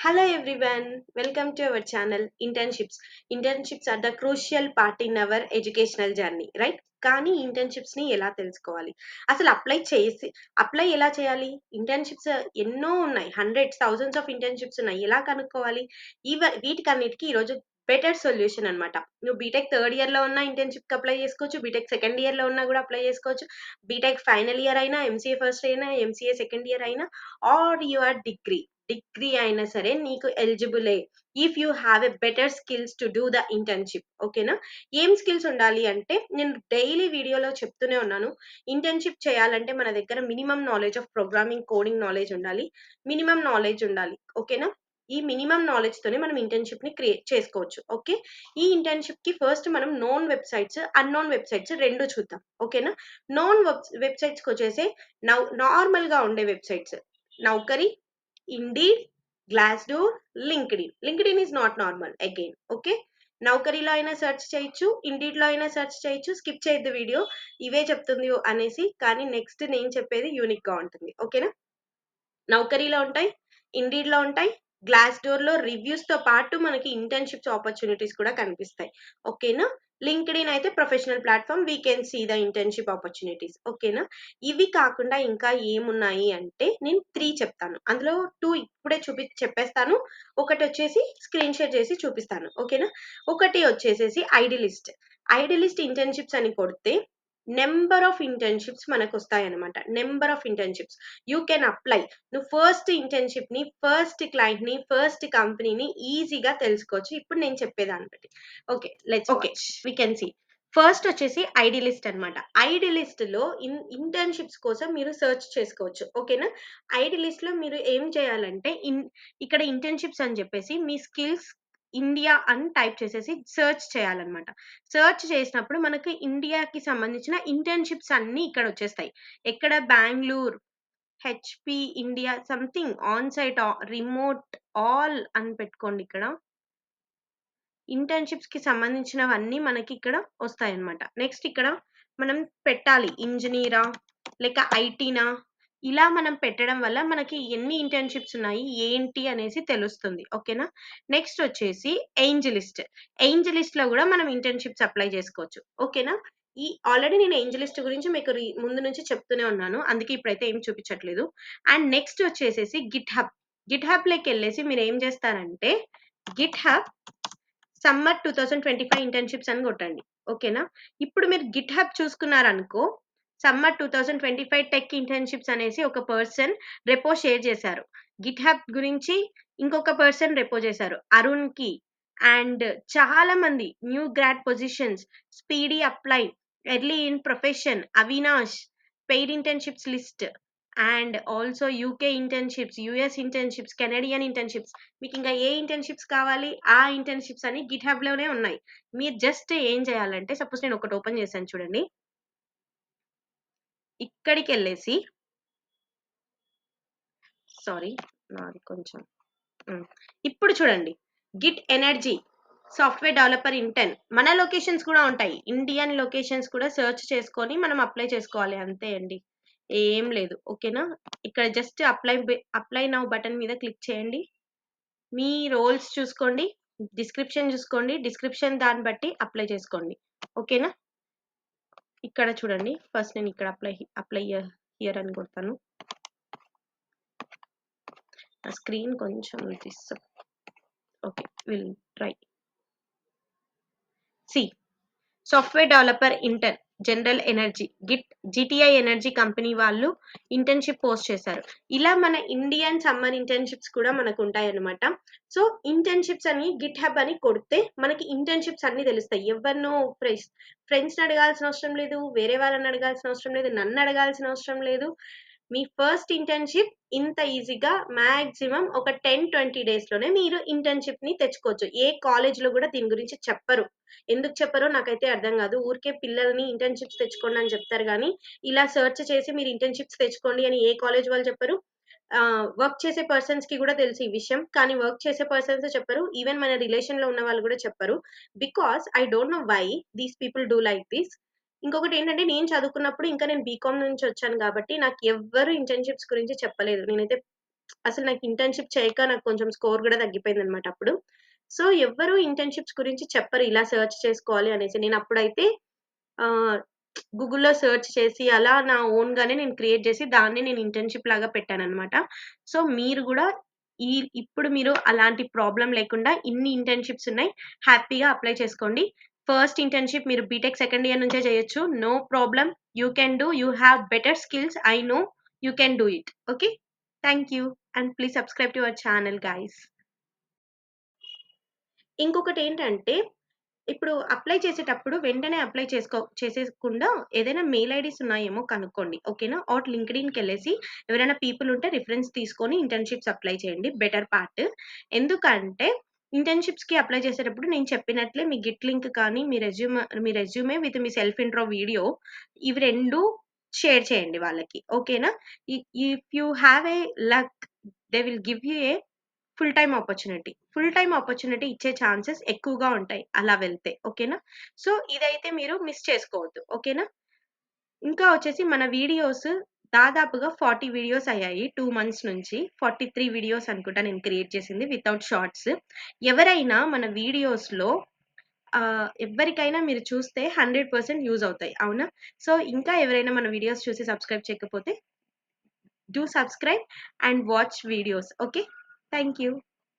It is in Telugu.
Hello everyone, welcome to our channel Internships. Internships are the crucial part in our educational journey, right? కానీ ఇంటర్న్షిప్స్ ని ఎలా తెలుసుకోవాలి, అసలు అప్లై ఎలా చేయాలి? ఇంటర్న్షిప్స్ ఎన్నో ఉన్నాయి, హండ్రెడ్స్ థౌజండ్స్ ఆఫ్ ఇంటర్న్షిప్స్ ఉన్నాయి. ఎలా కనుక్కోవాలి? వీటికన్నిటికీ ఈరోజు బెటర్ సొల్యూషన్ అనమాట. నువ్వు బీటెక్ థర్డ్ ఇయర్ లో ఉన్న ఇంటర్న్షిప్ కి అప్లై చేసుకోవచ్చు, బీటెక్ సెకండ్ ఇయర్ లో ఉన్నా కూడా అప్లై చేసుకోవచ్చు, బీటెక్ ఫైనల్ ఇయర్ అయినా, ఎంసీఏ ఫస్ట్ అయినా, ఎంసీఏ సెకండ్ ఇయర్ అయినా, ఆర్ యువర్ డిగ్రీ అయినా సరే నీకు ఎలిజిబులే if you have a better skills to do the internship. ఓకేనా? ఏం స్కిల్స్ ఉండాలి అంటే, నేను డైలీ వీడియోలో చెప్తూనే ఉన్నాను, ఇంటర్న్షిప్ చేయాలంటే మన దగ్గర minimum knowledge of programming, coding knowledge ఉండాలి, మినిమం నాలెడ్జ్ ఉండాలి. ఓకేనా? ఈ మినిమం నాలెడ్జ్ తోనే మనం ఇంటర్న్షిప్ ని క్రియేట్ చేసుకోవచ్చు. ఓకే, ఈ ఇంటర్న్షిప్ కి ఫస్ట్ మనం నోన్ వెబ్సైట్స్, అన్నోన్ వెబ్సైట్స్ రెండు చూద్దాం. ఓకేనా? నోన్ వెబ్సైట్స్ కి వచ్చేసి నార్మల్ గా ఉండే websites Naukri, Indeed, Glassdoor, LinkedIn is not normal again. Okay, నౌకరీలో అయినా సెర్చ్ చేయొచ్చు, ఇండీడ్ లో అయినా సెర్చ్ చేయొచ్చు. స్కిప్ చేయొద్దు వీడియో, ఇవే చెప్తుంది అనేసి, కానీ నెక్స్ట్ నేను చెప్పేది యూనిక్ గా ఉంటుంది. ఓకేనా? నౌకరీలో ఉంటాయి, ఇండీడ్ లో ఉంటాయి, గ్లాస్ డోర్ లో రివ్యూస్ తో పాటు మనకి ఇంటర్న్షిప్స్ ఆపర్చునిటీస్ కూడా కనిపిస్తాయి. ఓకేనా? లింక్డ్ఇన్ అయితే professional platform, we can see the internship opportunities. ఓకేనా? ఇవి కాకుండా ఇంకా ఏమున్నాయి అంటే నేను 3 చెప్తాను, అందులో 2 ఇప్పుడే చెప్పేస్తాను, ఒకటి వచ్చేసి స్క్రీన్ షేర్ చేసి చూపిస్తాను. ఓకేనా? ఒకటి వచ్చేసేసి ఐడి లిస్ట్ ఇంటర్న్షిప్స్ అని కొడితే నెంబర్ ఆఫ్ ఇంటర్న్షిప్స్ మనకు వస్తాయన్నమాట. Number of internships you can apply. నువ్వు ఫస్ట్ ఇంటర్న్షిప్ ని, ఫస్ట్ క్లయింట్ ని, ఫస్ట్ కంపెనీని ఈజీగా తెలుసుకోవచ్చు ఇప్పుడు నేను చెప్పేదాన్ని బట్టి. Okay, we can see. First వచ్చేసి ఐడి లిస్ట్ అనమాట. ఐడి లిస్ట్ లో ఇంటర్న్షిప్స్ కోసం మీరు సెర్చ్ చేసుకోవచ్చు. ఓకేనా? ఐడి లిస్ట్ లో మీరు ఏం చేయాలంటే, ఇక్కడ ఇంటర్న్షిప్స్ అని చెప్పేసి మీ స్కిల్స్ ఇండియా అని టైప్ చేసేసి సెర్చ్ చేయాలన్నమాట. సెర్చ్ చేసినప్పుడు మనకి ఇండియాకి సంబంధించిన ఇంటర్న్షిప్స్ అన్ని ఇక్కడ వచ్చేస్తాయి. ఎక్కడ? Bengaluru, HP India, something on site, remote, all అని పెట్టుకోండి. ఇక్కడ ఇంటర్న్షిప్స్ కి సంబంధించినవన్నీ మనకి ఇక్కడ వస్తాయన్నమాట. నెక్స్ట్ ఇక్కడ మనం పెట్టాలి, ఇంజనీరా లేక ఐటీనా, ఇలా మనం పెట్టడం వల్ల మనకి ఎన్ని ఇంటర్న్షిప్స్ ఉన్నాయి ఏంటి అనేసి తెలుస్తుంది. ఓకేనా? నెక్స్ట్ వచ్చేసి ఏంజలిస్ట్ లో కూడా మనం ఇంటర్న్షిప్స్ అప్లై చేసుకోవచ్చు. ఓకేనా? ఆల్రెడీ నేను ఏంజలిస్ట్ గురించి మీకు ముందు నుంచి చెప్తూనే ఉన్నాను, అందుకే ఇప్పుడైతే ఏం చూపించట్లేదు. అండ్ నెక్స్ట్ వచ్చేసేసి గిట్ హబ్ లోకి వెళ్ళేసి మీరు ఏం చేస్తారంటే, గిట్ హబ్ సమ్మర్ 2025 ఇంటర్న్షిప్స్ అని కొట్టండి. ఓకేనా? ఇప్పుడు మీరు గిట్ హబ్ చూసుకున్నారనుకో, సమ్మర్ 2025 టెక్ ఇంటర్న్షిప్స్ అనేసి ఒక పర్సన్ రెపో షేర్ చేశారు. గిట్ హబ్ గురించి ఇంకొక పర్సన్ రెపో చేశారు, అరుణ్ కి. అండ్ చాలా మంది new grad positions, speedy apply, early in profession, Avinash, paid internships list, and also UK internships, US internships, Canadian internships. మీకు ఇంకా ఏ ఇంటర్న్షిప్స్ కావాలి ఆ ఇంటర్న్షిప్స్ అని గిట్ హబ్ లోనే ఉన్నాయి. మీరు జస్ట్ ఏం చేయాలంటే, సపోజ్ నేను ఒకటి ఓపెన్ చేశాను చూడండి, ఇక్కడికి వెళ్ళేసి, సారీ నాది కొంచెం, ఇప్పుడు చూడండి, Git energy software developer intern, మన లొకేషన్స్ కూడా ఉంటాయి, ఇండియన్ లొకేషన్స్ కూడా సెర్చ్ చేసుకొని మనం అప్లై చేసుకోవాలి, అంతే అండి, ఏం లేదు. ఓకేనా? ఇక్కడ జస్ట్ అప్లై నౌ బటన్ మీద క్లిక్ చేయండి, మీ రోల్స్ చూసుకోండి, డిస్క్రిప్షన్ చూసుకోండి, డిస్క్రిప్షన్ దాన్ని బట్టి అప్లై చేసుకోండి. ఓకేనా? ఇక్కడ చూడండి, ఫస్ట్ నేను ఇక్కడ అప్లై హియర్ అని కొడతాను. నా స్క్రీన్ కొంచెం తీస్తాం. Okay, will try. See, software developer intern, general energy, GTI energy company వాళ్ళు ఇంటర్న్షిప్ పోస్ట్ చేశారు. ఇలా మన ఇండియన్ సమ్మర్ ఇంటర్న్షిప్స్ కూడా మనకు ఉంటాయి అన్నమాట. సో ఇంటర్న్షిప్స్ అని గిట్ హబ్ అని కొడితే మనకి ఇంటర్న్షిప్స్ అన్ని తెలుస్తాయి. ఎవరినో ఫ్రెండ్స్ అడగాల్సిన అవసరం లేదు, వేరే వాళ్ళని అడగాల్సిన అవసరం లేదు, నన్ను అడగాల్సిన అవసరం లేదు. మీ ఫస్ట్ ఇంటర్న్షిప్ ఇంత ఈజీగా మాక్సిమం ఒక 10-20 డేస్ లోనే మీరు ఇంటర్న్షిప్ ని తెచ్చుకోవచ్చు. ఏ కాలేజ్ లో కూడా దీని గురించి చెప్పరు. ఎందుకు చెప్పరో నాకైతే అర్థం కాదు. ఊరికే పిల్లల్ని ఇంటర్న్షిప్స్ తెచ్చుకోండి అని చెప్తారు కానీ, ఇలా సెర్చ్ చేసి మీరు ఇంటర్న్షిప్స్ తెచ్చుకోండి అని ఏ కాలేజ్ వాళ్ళు చెప్పరు. వర్క్ చేసే పర్సన్స్ కి కూడా తెలుసు ఈ విషయం, కానీ వర్క్ చేసే పర్సన్స్ చెప్పరు. ఈవెన్ మన రిలేషన్ లో ఉన్న వాళ్ళు కూడా చెప్పరు. Because I don't know why these people do like this. ఇంకొకటి ఏంటంటే, నేను చదువుకున్నప్పుడు ఇంకా నేను బీకామ్ నుంచి వచ్చాను కాబట్టి నాకు ఎవ్వరు ఇంటర్న్షిప్స్ గురించి చెప్పలేదు. నేనైతే అసలు నాకు ఇంటర్న్‌షిప్ చేయక నాకు కొంచెం స్కోర్ గూడా తగ్గిపోయిందనమాట అప్పుడు. సో, ఎవ్వరు ఇంటర్న్‌షిప్స్ గురించి చెప్పరు ఇలా సెర్చ్ చేసుకోవాలి అనేసి. నేనప్పుడైతే ఆహ్, గూగుల్‌లో సెర్చ్ చేసి అలా నా ఓన్‌గానే నేను క్రియేట్ చేసి దాన్ని నేను ఇంటర్న్‌షిప్ లాగా పెట్టాననమాట. సో, మీరు గూడా ఈ ఇప్పుడు మీరు అలాంటి ప్రాబ్లమ్ లేకుండా ఇన్ని ఇంటర్న్‌షిప్స్ ఉన్నాయి. హ్యాపీగా అప్లై చేసుకోండి. ఫస్ట్ ఇంటర్న్‌షిప్ మీరు బీటెక్ సెకండ్ ఇయర్ నుంచే చేయొచ్చు. No problem. You can do. You have better skills. I know you can do it. Okay. Thank you. And please subscribe to our channel guys. ఇంకొకటేంటంటే, ఇప్పుడు అప్లై చేసేటప్పుడు వెంటనే అప్లై చేసేయకుండా ఏదైనా మెయిల్ ఐడీస్ ఉన్నాయేమో కనుక్కోండి. ఓకేనా? ఆర్ లింక్డ్ఇన్‌కెళ్ళేసి ఎవరైనా పీపుల్ ఉంటే రిఫరెన్స్ తీసుకొని ఇంటర్న్‌షిప్స్ అప్లై చేయండి. Better part. ఎందుకంటే ఇంటర్న్‌షిప్స్‌కి అప్లై చేసేటప్పుడు నేను చెప్పినట్లే మీ గిట్ లింక్ కానీ, మీ రెజ్యూమే విత్ మీ సెల్ఫ్ ఇంట్రో వీడియో ఇవి 2 షేర్ చేయండి వాళ్ళకి. ఓకేనా? If you have a luck they will give you a full time opportunity. Full time opportunity ఇచ్చే ఛాన్సెస్ ఎక్కువగా ఉంటాయి అలా వెళ్తే. ఓకేనా? సో, ఇదైతే మీరు మిస్ చేసుకోవద్దు. ఓకేనా? ఇంకా వచ్చేసి మన వీడియోస్ దాదాపుగా 40 వీడియోస్ అయ్యాయి 2 మంత్స్ నుంచి. 43 వీడియోస్ అనుకుంటా నేను క్రియేట్ చేసింది వితౌట్ షార్ట్స్. ఎవరైనా మన వీడియోస్‌లో ఎవ్వరికైనా మీరు చూస్తే 100% యూజ్ అవుతాయి. అవునా? సో, ఇంకా ఎవరైనా మన వీడియోస్ చూసి సబ్స్క్రైబ్ చేయకపోతే do subscribe and watch videos. Okay. Thank you.